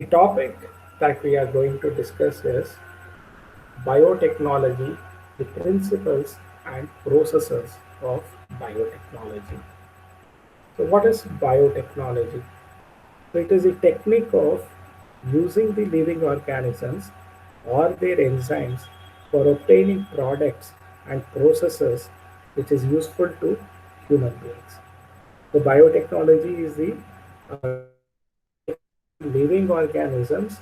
topic that we are going to discuss is biotechnology, the principles and processes of biotechnology. So, what is biotechnology? So, it is a technique of using the living organisms or their enzymes for obtaining products and processes which is useful to human beings. So, biotechnology is the using living organisms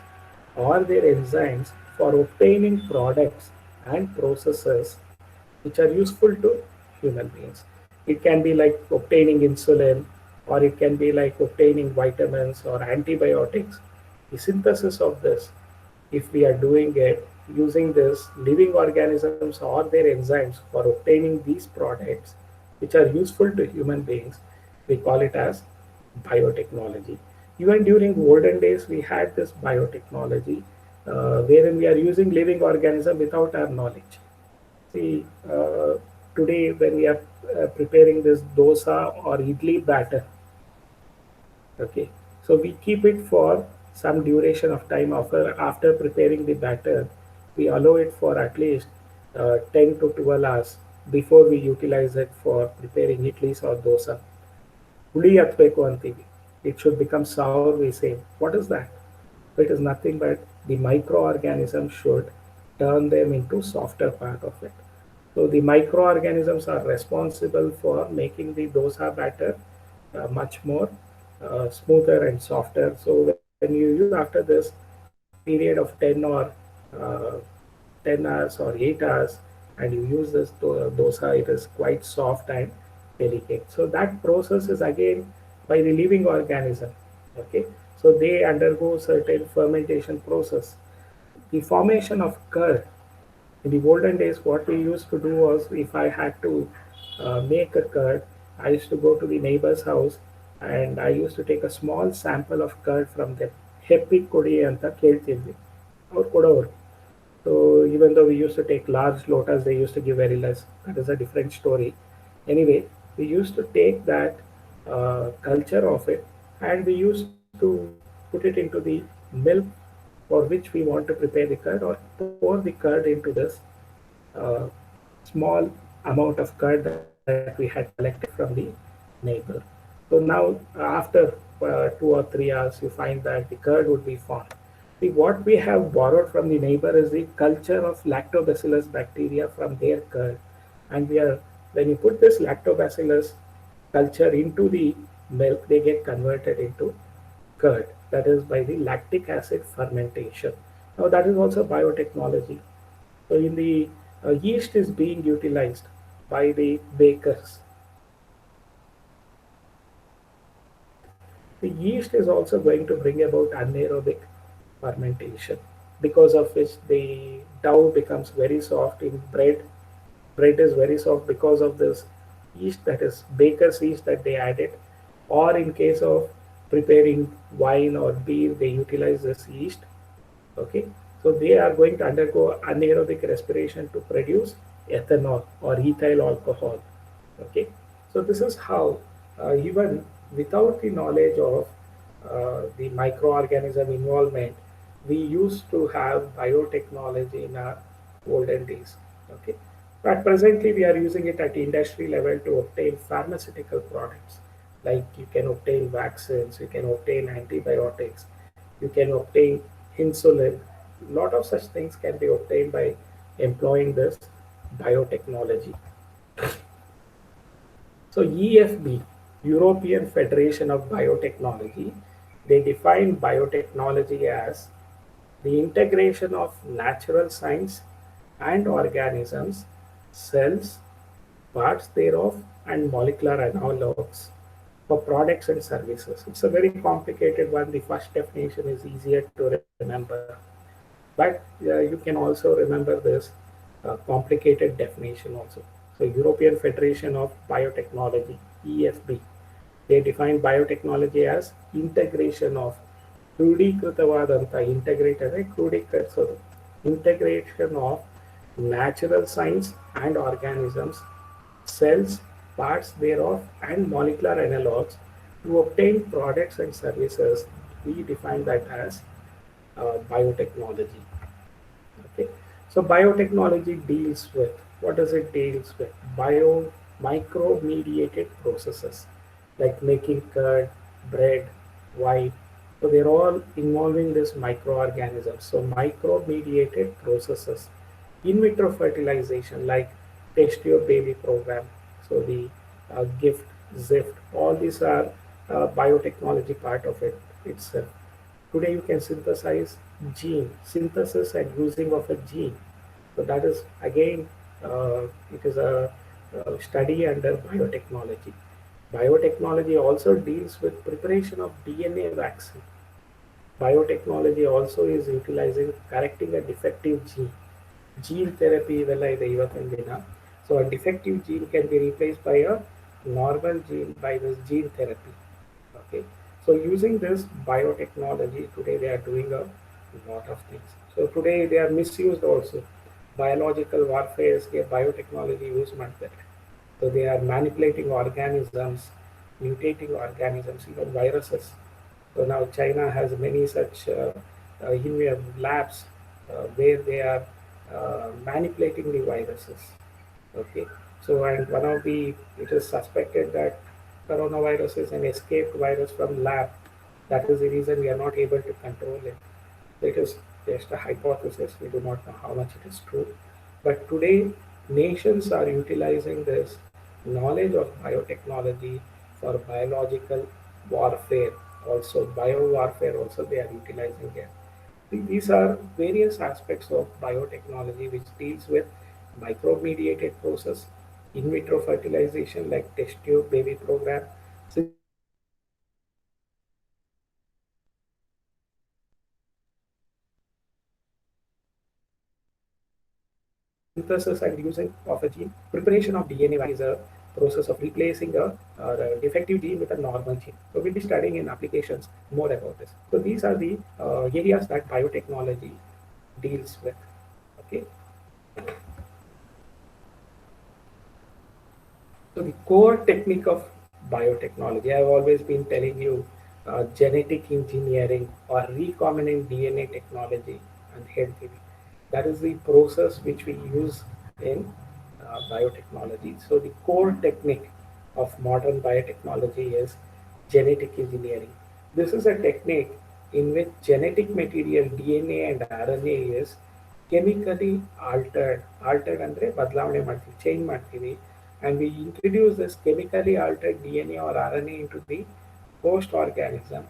or their enzymes for obtaining products and processes which are useful to human beings. It can be like obtaining insulin, or it can be like obtaining vitamins or antibiotics. The synthesis of this, if we are doing it using this living organisms or their enzymes for obtaining these products which are useful to human beings, we call it as biotechnology. Even during olden days, we had this biotechnology wherein we are using living organism without our knowledge. See, today when we are preparing this dosa or idli batter, okay, so we keep it for some duration of time. After preparing the batter, we allow it for at least 10 to 12 hours before we utilize it for preparing idlis or dosa. ಹುಳಿ ಹತ್ಬೇಕು ಅಂತೀವಿ. It should become sour, we say. What is that? It is nothing but the microorganisms should turn them into softer part of it. So the microorganisms are responsible for making the dosa batter much more smoother and softer. So when you use after this period of 10 or uh, 10 hours or 8 hours and you use this dosa, it is quite soft and delicate. So that process is again by the living organism. Okay, so they undergo certain fermentation process. The formation of curd in the olden days, what we used to do was if I had to make a curd, I used to go to the neighbor's house and I used to take a small sample of curd from them. ಹೆಪ್ಪಿಗೆ ಕೊಡಿ ಅಂತ ಕೇಳ್ತಿದ್ವಿ, ಅವ್ರು ಕೊಡೋರು. So even though we used to take large lotas, they used to give very less. That is a different story. Anyway, we used to take that culture of it and we used to put it into the milk for which we want to prepare the curd, or pour the curd into this uh, small amount of curd that we had collected from the neighbor. So now, after 2 or 3 hours, you find that the curd would be formed. See, what we have borrowed from the neighbor is the culture of lactobacillus bacteria from their curd. And when you put this lactobacillus culture into the milk, they get converted into curd. That is by the lactic acid fermentation. Now, that is also biotechnology. So, in the yeast is being utilized by the bakers. The yeast is also going to bring about anaerobic fermentation, because of which the dough becomes very soft in bread. Bread is very soft because of this yeast, that is baker's yeast that they added. Or in case of preparing wine or beer, they utilize this yeast. Okay, so they are going to undergo anaerobic respiration to produce ethanol or ethyl alcohol. Okay, so this is how even without the knowledge of the microorganism involvement, we used to have biotechnology in our olden days. Okay, but presently we are using it at industry level to obtain pharmaceutical products. Like you can obtain vaccines, you can obtain antibiotics, you can obtain insulin. A lot of such things can be obtained by employing this biotechnology. So EFB, European Federation of Biotechnology, they define biotechnology as the integration of natural science and organisms, cells, parts thereof, and molecular analogs for products and services. It's a very complicated one. The first definition is easier to remember, but you can also remember this complicated definition also. So, European Federation of Biotechnology (EFB), they define biotechnology as integration of ಕ್ರೋಢೀಕೃತವಾದಂಥ integrate ಅಂದರೆ ಕ್ರೋಢೀಕರಿಸೋದು integration of natural science and organisms, cells, parts thereof, and molecular analogs to obtain products and services. We define that as biotechnology. Okay, so biotechnology deals with, what does it deals with? Micro mediated processes like making curd, bread, wine. So they're all involving this microorganisms. So micro mediated processes, in vitro fertilization like test tube baby program. So the gift, zift, all these are biotechnology part of it itself. Today you can synthesize gene, synthesis and using of a gene. So that is again, it is a study under biotechnology. Biotechnology also deals with preparation of DNA vaccine. Biotechnology also is utilizing correcting a defective gene. Gene therapy ಇವೆಲ್ಲ ಇದೆ ಇವತ್ತಿನ ದಿನ. So a defective gene can be replaced by a normal gene by this gene therapy. Okay, so using this biotechnology today they are doing a lot of things. So today they are misused also. Biological warfare is biotechnology use ಮಾಡ್ತಾರೆ. So they are manipulating organisms, mutating organisms, even viruses. So now China has many such labs where they are manipulating the viruses. Okay, so and one of the, it is suspected that coronavirus is an escaped virus from lab. That is the reason we are not able to control it. It is just a hypothesis. We do not know how much it is true. But today, nations are utilizing this knowledge of biotechnology for biological warfare. Also, bio warfare. Also, they are utilizing it. These are various aspects of biotechnology which deals with micro-mediated process, in vitro fertilization like test tube baby program, synthesis and using of a gene, preparation of DNA vaccine is a process of replacing a defective gene with a normal gene. So we'll be studying in applications more about this. So these are the areas that biotechnology deals with. Okay. So the core technique of biotechnology, I've always been telling you, genetic engineering or recombinant DNA technology and health. That is the process which we use in biotechnology. So the core technique of modern biotechnology is genetic engineering. This is a technique in which genetic material DNA and RNA is chemically altered ಅಂದ್ರೆ ಬದಲಾವಣೆ ಮಾಡ್ತೀವಿ, change ಮಾಡ್ತೀವಿ, and we introduce this chemically altered DNA or RNA into the host organism,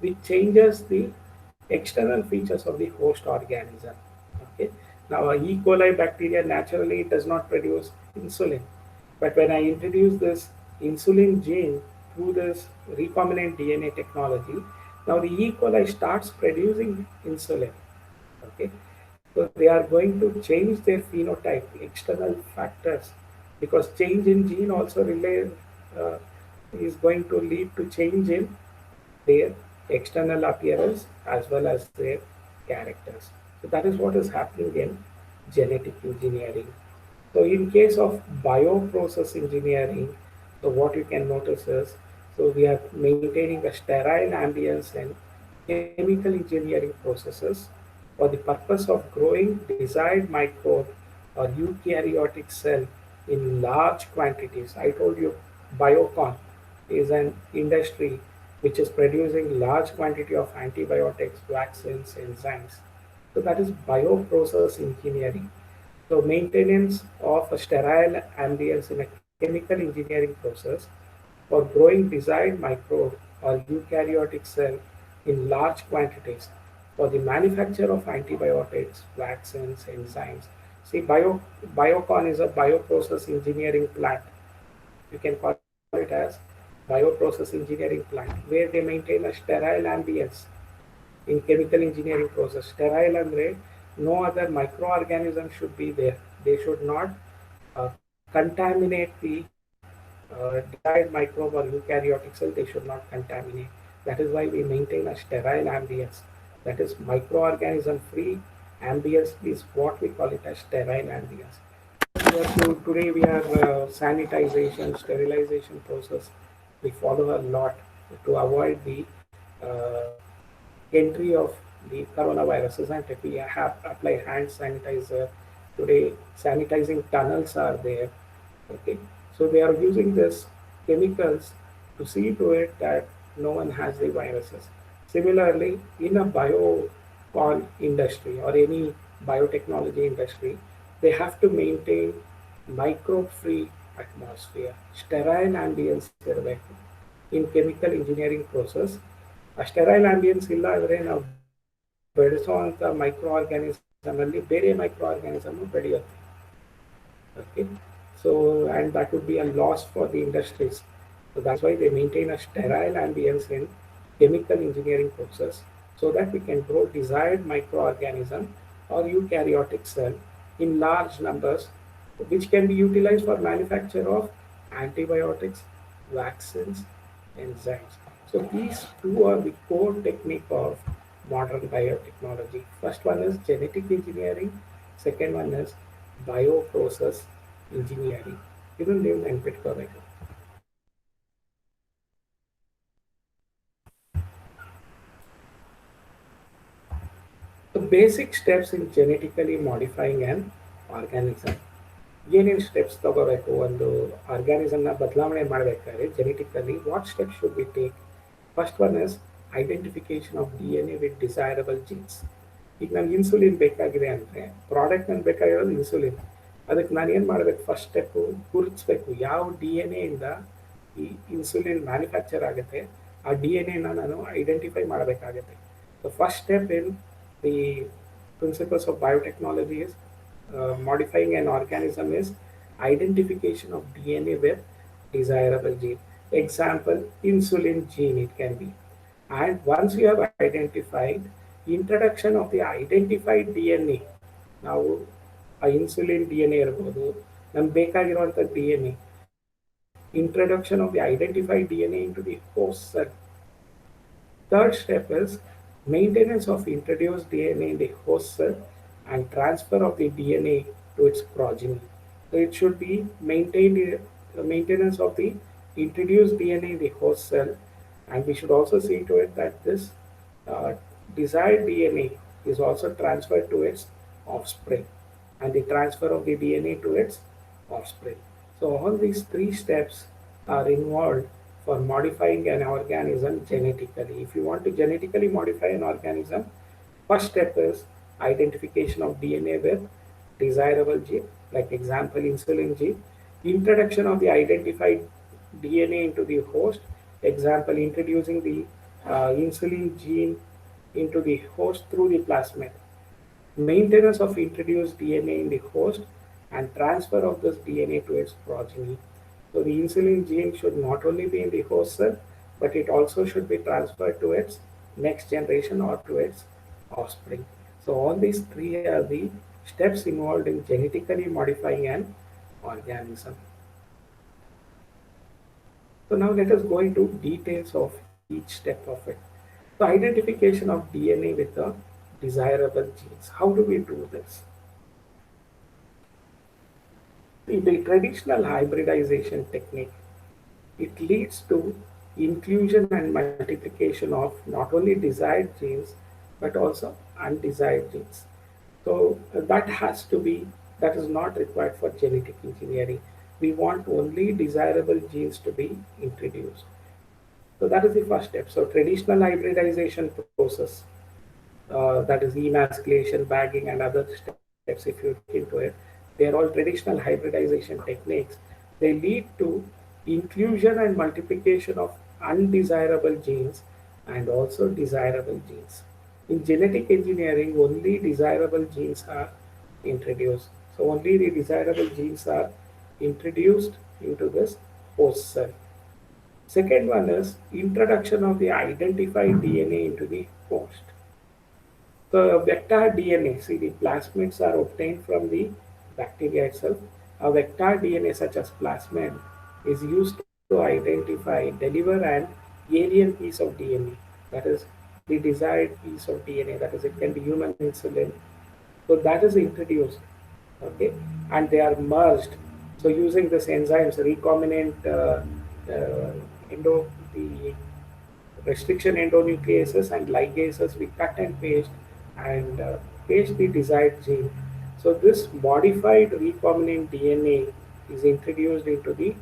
which changes the external features of the host organism. Okay. Now, a E. coli bacteria naturally does not produce insulin, but when I introduce this insulin gene through this recombinant DNA technology, now the E. coli starts producing insulin. Okay, so they are going to change their phenotype, external factors, because change in gene also uh, is going to lead to change in their external appearance as well as their characters. So that is what is happening in genetic engineering. So in case of bioprocess engineering, so what you can notice is, so we are maintaining a sterile ambience and chemical engineering processes for the purpose of growing desired microbe or eukaryotic cell in large quantities. I told you Biocon is an industry which is producing large quantity of antibiotics, vaccines, enzymes. So that is bioprocess engineering. So maintenance of a sterile ambience in a chemical engineering process for growing desired microbe or eukaryotic cell in large quantities for the manufacture of antibiotics, vaccines, enzymes. See, Biocon is a bioprocess engineering plant. You can call it as bioprocess engineering plant, where they maintain a sterile ambience in chemical engineering process. Sterile andre no other microorganism should be there. They should not contaminate the desired microbe or eukaryotic cell. They should not contaminate. That is why we maintain a sterile ambience. That is microorganism free ambience is what we call it as sterile ambience. So today we are sanitization, sterilization process. We follow a lot to avoid the entry of the coronavirus, isn't it? We have apply hand sanitizer. Today, sanitizing tunnels are there. Okay, so they are using this chemicals to see to it that no one has the viruses. Similarly, in a biocon industry or any biotechnology industry, they have to maintain microbe-free atmosphere, sterile ambience ಇರಬೇಕು. In chemical engineering process, a sterile ambience ಇಲ್ಲ ಅಂದರೆ ನಾವು ಬೆಳೆಸುವಂಥ micro organism ಅಲ್ಲಿ ಬೇರೆ micro organism ಬೆಳೆಯುತ್ತೆ. Okay, so and that would be a loss for the industries. So that's why they maintain a sterile ambience in chemical engineering process so that we can grow desired microorganism or eukaryotic cell in large numbers, which can be utilized for manufacture of antibiotics, vaccines, enzymes. So these two are the core technique of modern biotechnology. First one is genetic engineering, second one is bioprocess engineering. ಇದನ್ನು ನೀವು ನೆನ್ಪಿಟ್ಕೋಬೇಕು. The basic steps in genetically modifying an organism. ಏನೇನು steps ತಗೋಬೇಕು ಒಂದು ಆರ್ಗ್ಯಾನಿಸಮ್ನ ಬದಲಾವಣೆ ಮಾಡಬೇಕಾದ್ರೆ genetically what step should be take. First one is identification of D N A with desirable jeans. ಈಗ ನನಗೆ insulin ಬೇಕಾಗಿದೆ ಅಂದರೆ ಪ್ರಾಡಕ್ಟ್ ನನಗೆ ಬೇಕಾಗಿರೋದು ಇನ್ಸುಲಿನ್. ಅದಕ್ಕೆ ನಾನು ಏನು ಮಾಡಬೇಕು, ಫಸ್ಟ್ ಸ್ಟೆಪ್ಪು ಗುರುತಿಸ್ಬೇಕು ಯಾವ ಡಿ ಎನ್ ಎಯಿಂದ ಈ ಇನ್ಸುಲಿನ್ ಮ್ಯಾನುಫ್ಯಾಕ್ಚರ್ ಆಗುತ್ತೆ, ಆ ಡಿ ಎನ್ ಎನ ನಾನು ಐಡೆಂಟಿಫೈ ಮಾಡಬೇಕಾಗುತ್ತೆ. The first step in the principles of biotechnology is modifying an organism is identification of DNA with desirable gene. Example, insulin gene it can be. And once you have identified, introduction of the identified DNA. ನಾವು ಆ insulin D N A ಇರ್ಬೋದು, ನಮ್ಗೆ ಬೇಕಾಗಿರುವಂಥ D N A, introduction of the identified DNA into the host cell. Third step is maintenance of introduced DNA in the host cell and transfer of the DNA to its progeny. So it should be maintained, maintenance of the introduced DNA in the host cell, and we should also see to it that this uh, desired DNA is also transferred to its offspring, and the transfer of the DNA to its offspring. So all these three steps are involved for modifying an organism genetically. If you want to genetically modify an organism, first step is identification of DNA with desirable gene, like example insulin gene, introduction of the identified DNA into the host, example introducing the insulin gene into the host through the plasmid, maintenance of introduced DNA in the host, and transfer of this DNA to its progeny. So the insulin gene should not only be in the host cell, but it also should be transferred to its next generation or to its offspring. So all these three are the steps involved in genetically modifying an organism. So now let us go into details of each step of it. So identification of DNA with the desirable genes. How do we do this? In the traditional hybridization technique, it leads to inclusion and multiplication of not only desired genes but also undesired genes. So that is not required for genetic engineering. We want only desirable genes to be introduced. So that is the first step. So traditional hybridization process, that is emasculation, bagging, and other steps, if you look into it, they are all traditional hybridization techniques. They lead to inclusion and multiplication of undesirable genes and also desirable genes. In genetic engineering, only desirable genes are introduced. So only the desirable genes are introduced into this host cell. Second one is introduction of the identified DNA into the host. The vector DNA, see the plasmids are obtained from the bacteria itself. A vector DNA such as plasmid is used to identify, deliver an alien piece of DNA. That is the desired piece of DNA. That is, it can be human insulin. So that is introduced, okay, and they are merged. So using this enzymes, recombinant endo the restriction endonucleases and ligases, we cut and and paste the desired gene. So this modified recombinant DNA is introduced into the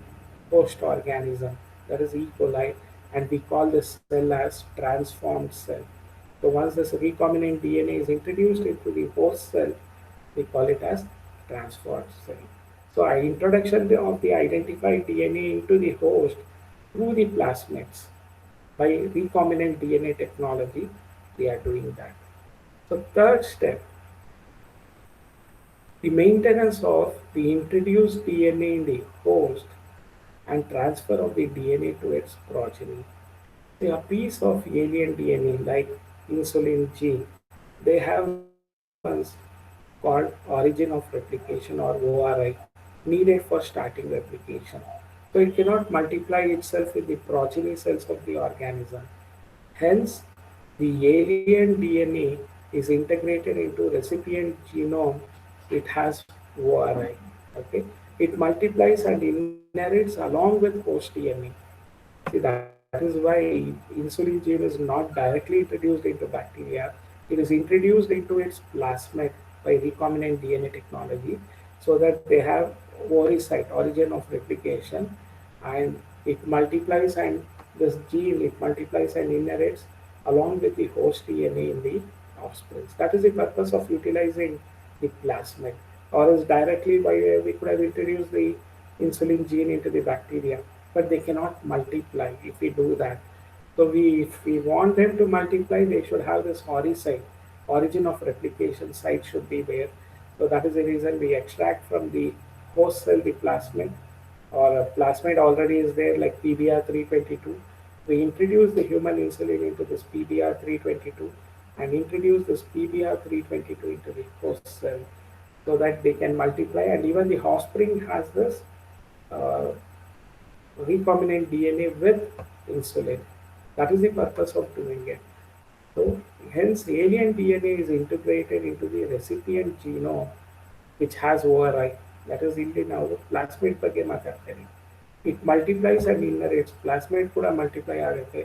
host organism, that is E. coli, and we call this cell as transformed cell. So once this recombinant DNA is introduced into the host cell, we call it as transformed cell. So introduction of the identified DNA into the host through the plasmids by recombinant DNA technology, we are doing that. So third step, the maintenance of the introduced DNA in the host and transfer of the DNA to its progeny. A piece of alien DNA like insulin gene, they have sequence called origin of replication or ORI needed for starting replication. So it cannot multiply itself with the progeny cells of the organism. Hence, the alien DNA is integrated into recipient genome. It has ORI. Okay, it multiplies and inherits along with host DNA. See, that is why insulin gene is not directly introduced into bacteria. It is introduced into its plasmid by recombinant DNA technology so that they have oocyte, origin of replication, and it multiplies and this gene, it multiplies and inherits along with the host DNA in the offspring. That is the purpose of utilizing the plasmid. Or else directly by we could have introduced the insulin gene into the bacteria, but they cannot multiply if we do that. So if we want them to multiply, they should have this HORI site, origin of replication site should be there. So that is the reason we extract from the host cell the plasmid, or a plasmid already is there like PBR322. We introduce the human insulin into this PBR322 and introduce this PBR322 into the host cell so that they can multiply, and even the offspring has this uh, recombinant DNA with insulin. That is the purpose of doing it. So hence alien DNA is integrated into the recipient genome which has ORI. That is ಇಲ್ಲಿ ನಾವು plasmid ಬಗ್ಗೆ ಮಾತಾಡ್ತೇವೆ. It multiplies and inherits. Plasmid ಕೂಡ multiply ಆಗುತ್ತೆ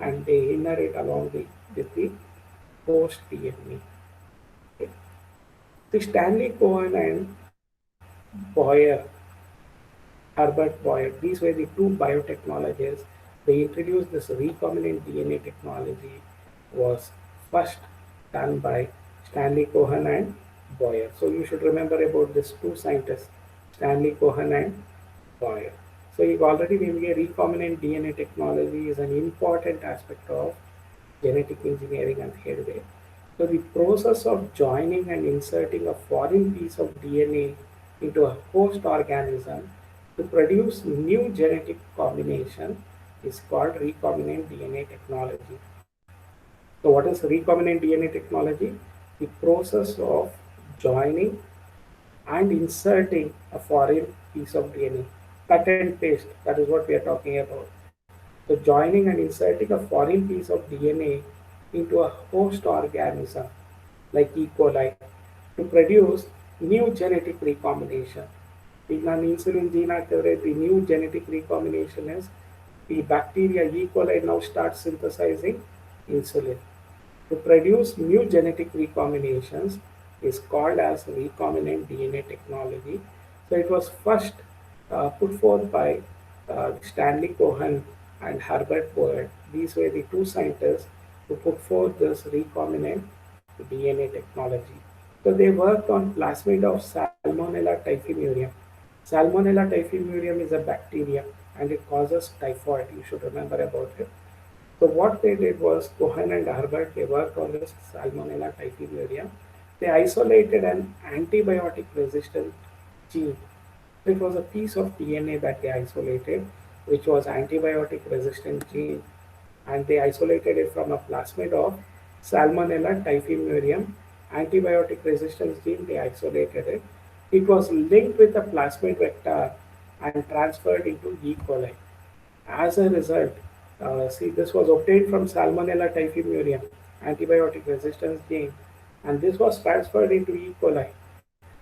and they inherit along with the host DNA. Okay. The Stanley Cohen and Boyer, Herbert Boyer, these were the two biotechnologists. They introduced this recombinant DNA technology was first done by Stanley Cohen and Boyer. So you should remember about these two scientists, Stanley Cohen and Boyer. So you already ನಿಮಗೆ recombinant DNA technology is an important aspect of genetic engineering ಅಂತ ಹೇಳಿದೆ. So the process of joining and inserting a foreign piece of DNA into a host organism to produce new genetic combination is called recombinant DNA technology. So what is recombinant DNA technology? The process of joining and inserting a foreign piece of DNA. Cut and paste, that is what we are talking about. So joining and inserting a foreign piece of DNA into a host organism like E. coli to produce new genetic recombination. ಈಗ ನಾನು insulin gene ಹಾಕಿದ್ರೆ the new genetic recombination is the bacteria E. coli now starts synthesizing insulin. To produce new genetic recombinations is called as recombinant DNA technology. So it was first put forth by Stanley Cohen and Herbert Boyer. These were the two scientists who put forth this recombinant DNA technology. So they worked on plasmid of Salmonella typhimurium. Salmonella typhimurium is a bacteria and it causes typhoid. You should remember about it. So what they did was Cohen and Herbert, they worked on this Salmonella typhimurium. They isolated an antibiotic resistant gene. It was a piece of DNA that they isolated, which was antibiotic resistant gene, and they isolated it from a plasmid of Salmonella typhimurium. Antibiotic resistance gene, they isolated it. It was linked with a plasmid vector and transferred into E. coli. As a result, see, this was obtained from Salmonella typhimurium, antibiotic resistance gene, and this was transferred into E. coli.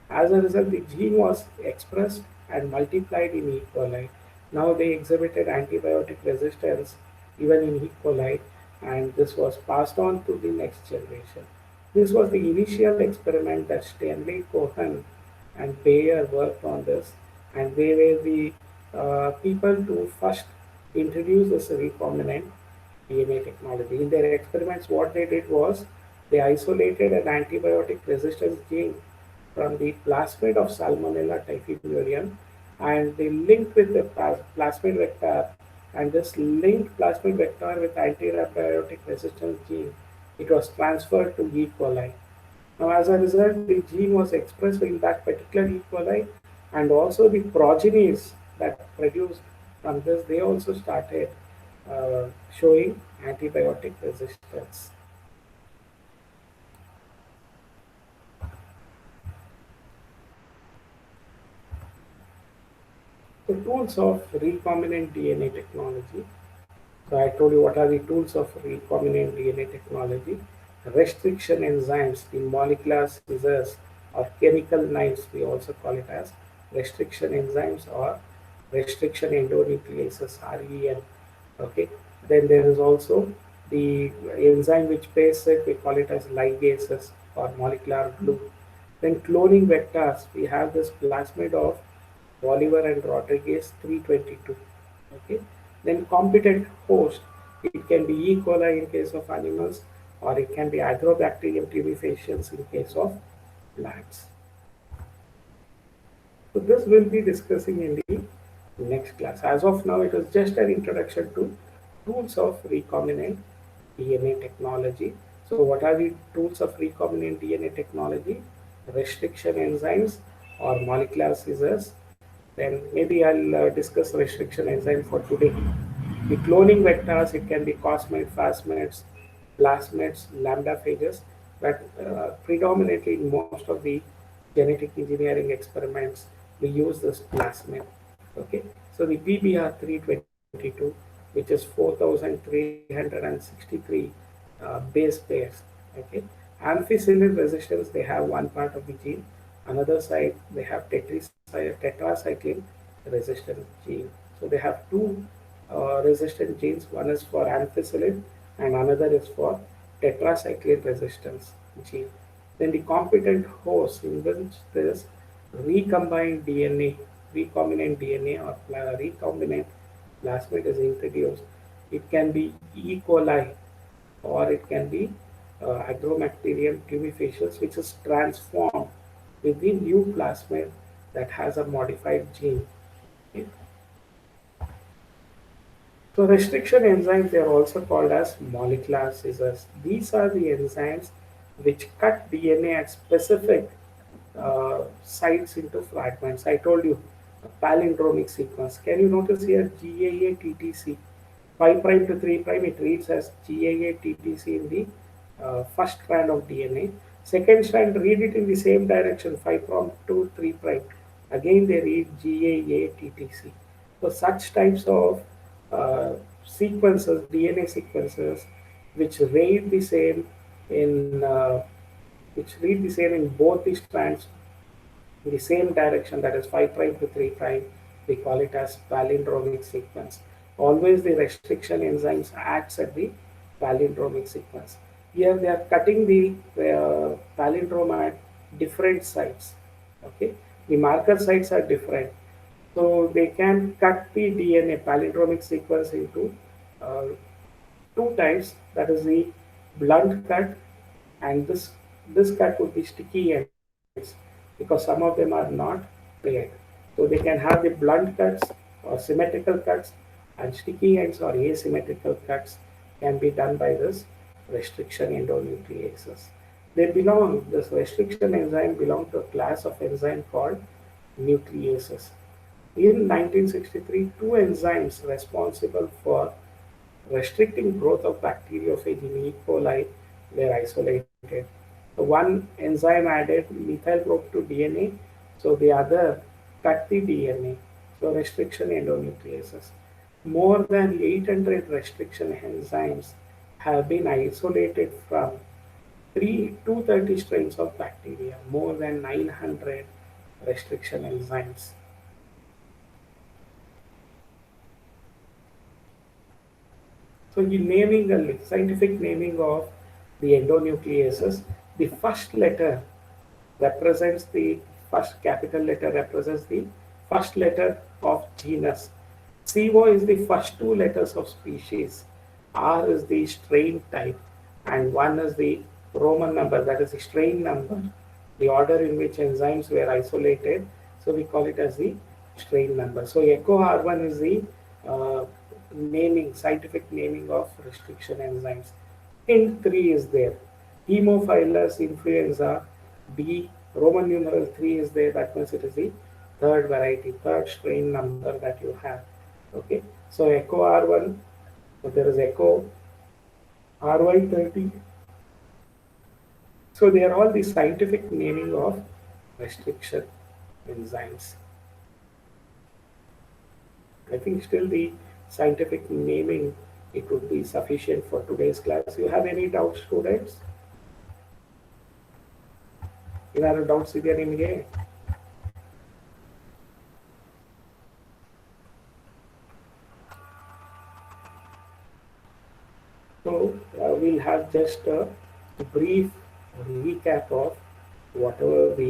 As a result, the gene was expressed and multiplied in E. coli. Now they exhibited antibiotic resistance even in E. coli, and this was passed on to the next generation. This was the initial experiment that Stanley Cohen and Bayer worked on this, and they were the people to first introduce this recombinant DNA technology. In their experiments, what they did was they isolated an antibiotic resistance gene from the plasmid of Salmonella typhimurium, and they linked with the plasmid vector, and this linked plasmid vector with antibiotic resistance gene, it was transferred to E. coli. Now, as a result, the gene was expressed in that particular E. coli, and also the progenies that produced from this, they also started uh, showing antibiotic resistance. The tools of recombinant DNA technology. So I told you what are the tools of recombinant DNA technology. Restriction enzymes, the molecular scissors or chemical knives, we also call it as restriction enzymes or restriction endonucleases, REN. Okay. Then there is also the enzyme which pairs it, we call it as ligases or molecular glue. Then cloning vectors, we have this plasmid of Bolivar and Rodriguez 322. Okay. Then competent host, it can be E. coli in case of animals, or it can be Agrobacterium tumefaciens in case of plants. So this will be discussing in the next class. As of now, it is just an introduction to tools of recombinant DNA technology. So what are the tools of recombinant DNA technology? Restriction enzymes or molecular scissors. Then maybe I'll discuss restriction enzyme for today. The cloning vectors, it can be cosmids, phasmids, plasmids, lambda phages, but predominantly in most of the genetic engineering experiments, we use this plasmid. Okay, so the PBR322, which is 4,363 base pairs. Okay, ampicillin resistance, they have one part of the gene, another side they have tetracycline resistant gene. So they have two resistant genes. One is for ampicillin and another is for tetracycline resistance gene. Then the competent host in which this recombined DNA, recombinant DNA or recombinant plasmid is introduced. It can be E. coli or it can be Agrobacterium tumefaciens, which is transformed with the new plasmid that has a modified gene. Okay. So restriction enzymes, they are also called as molecular scissors. These are the enzymes which cut DNA at specific sites into fragments. I told you a palindromic sequence. Can you notice here GAA-TTC? 5 prime to 3 prime, it reads as GAA-TTC in the first strand of DNA. Second strand, read it in the same direction, 5 prime to 3 prime. Again, they read GAA-TTC. So such types of uh, sequences, DNA sequences, which read the same in both the strands in the same direction, that is 5 prime to 3 prime, we call it as palindromic sequence. Always the restriction enzymes acts at the palindromic sequence. Here they are cutting the palindrome at different sites. Okay, the marker sites are different, so they can cut the DNA palindromic sequence into uh, two types. That is the blunt cut, and this cut would be sticky ends because some of them are not paired. So they can have the blunt cuts or symmetrical cuts, and sticky ends or asymmetrical cuts can be done by this restriction endonucleases. This restriction enzyme belong to a class of enzyme called nucleases. In 1963, two enzymes responsible for restricting growth of bacteriophage in E. coli were isolated. So one enzyme added methyl group to DNA, so the other cut the DNA. So restriction endonucleases. More than 800 restriction enzymes have been isolated from 230 strains of bacteria, more than 900 restriction enzymes. So in naming the scientific naming of the endonucleases, the first letter represents the first capital letter represents the first letter of genus. CO is the first two letters of species. R is the strain type, and 1 is the Roman number, that is the strain number, the order in which enzymes were isolated. So we call it as the strain number. So echo R1 is the uh, naming, scientific naming of restriction enzymes. Hint 3 is there. Haemophilus influenza B, Roman numeral 3 is there, that means it is the third variety, third strain number that you have. Okay, so echo R1, so there is echo RY30. So they are all the scientific naming of restriction enzymes. I think still the scientific naming, it would be sufficient for today's class. You have any doubts, students? ಏನಾದ್ರು doubts ಇದೆಯಾ ನಿಮಗೆ? So we'll have just a brief recap of whatever we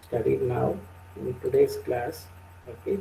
studied now in today's class. Okay.